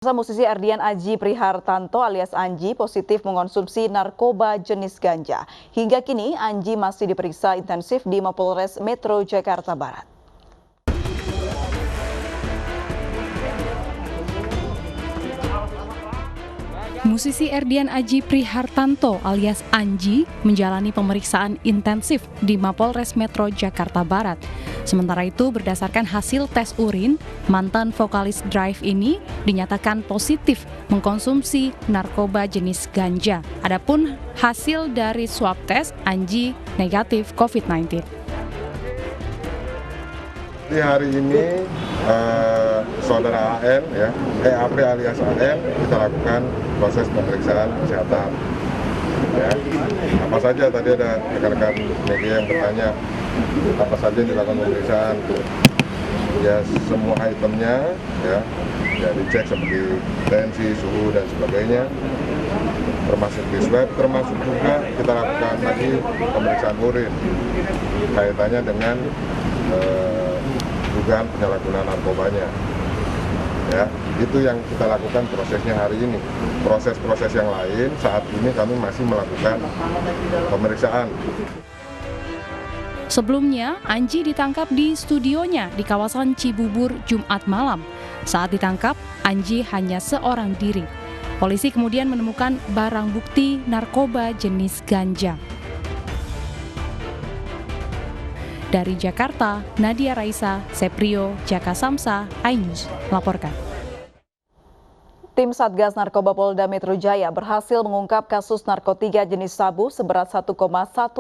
Musisi Erdian Aji Prihartanto alias Anji positif mengonsumsi narkoba jenis ganja. Hingga kini Anji masih diperiksa intensif di Mapolres Metro Jakarta Barat. Musisi Erdian Aji Prihartanto alias Anji menjalani pemeriksaan intensif di Mapolres Metro Jakarta Barat. Sementara itu berdasarkan hasil tes urin, mantan vokalis Drive ini dinyatakan positif mengkonsumsi narkoba jenis ganja. Adapun hasil dari swab tes, Anji negatif COVID-19. Di hari ini saudara AN, EAP alias AN, kita lakukan proses pemeriksaan kesehatan. Ya. Apa saja tadi ada rekan-rekan media yang bertanya apa saja yang dilakukan pemeriksaan. Ya semua itemnya ya dicek seperti tensi, suhu dan sebagainya. Termasuk di swab, termasuk juga kita lakukan lagi pemeriksaan urin kaitannya dengan dugaan penyalahgunaan narkobanya. Ya, itu yang kita lakukan prosesnya hari ini. Proses-proses yang lain saat ini kami masih melakukan pemeriksaan. Sebelumnya, Anji ditangkap di studionya di kawasan Cibubur Jumat malam. Saat ditangkap, Anji hanya seorang diri. Polisi kemudian menemukan barang bukti narkoba jenis ganja. Dari Jakarta, Nadia Raisa, Seprio, Jaka Samsa, iNews melaporkan. Tim Satgas Narkoba Polda Metro Jaya berhasil mengungkap kasus narkotika jenis sabu seberat 1,1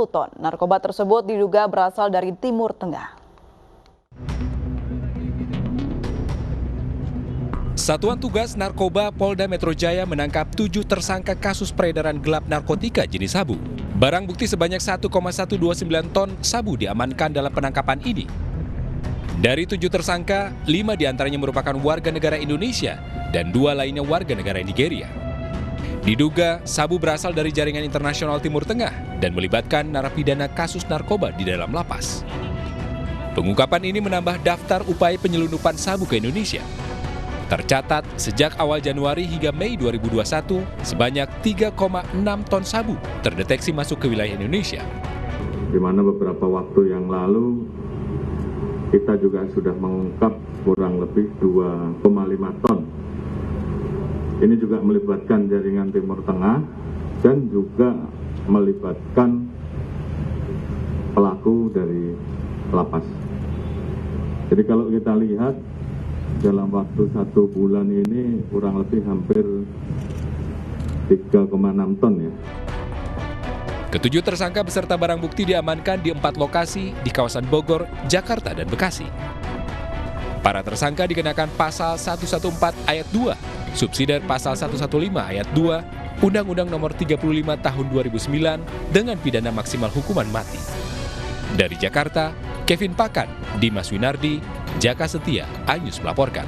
ton. Narkoba tersebut diduga berasal dari Timur Tengah. Satuan Tugas Narkoba Polda Metro Jaya menangkap 7 tersangka kasus peredaran gelap narkotika jenis sabu. Barang bukti sebanyak 1,129 ton sabu diamankan dalam penangkapan ini. Dari 7 tersangka, 5 diantaranya merupakan warga negara Indonesia dan 2 lainnya warga negara Nigeria. Diduga sabu berasal dari jaringan internasional Timur Tengah dan melibatkan narapidana kasus narkoba di dalam lapas. Pengungkapan ini menambah daftar upaya penyelundupan sabu ke Indonesia. Tercatat sejak awal Januari hingga Mei 2021, sebanyak 3,6 ton sabu terdeteksi masuk ke wilayah Indonesia. Di mana beberapa waktu yang lalu kita juga sudah mengungkap kurang lebih 2,5 ton. Ini juga melibatkan jaringan Timur Tengah dan juga melibatkan pelaku dari lapas. Jadi kalau kita lihat dalam waktu 1 bulan ini kurang lebih hampir 3,6 ton ya. Ketujuh tersangka beserta barang bukti diamankan di 4 lokasi di kawasan Bogor, Jakarta, dan Bekasi. Para tersangka dikenakan pasal 114 ayat 2, subsidiar pasal 115 ayat 2, Undang-Undang Nomor 35 Tahun 2009 dengan pidana maksimal hukuman mati. Dari Jakarta, Kevin Pakan, Dimas Winardi, Jaka Setia, iNews melaporkan.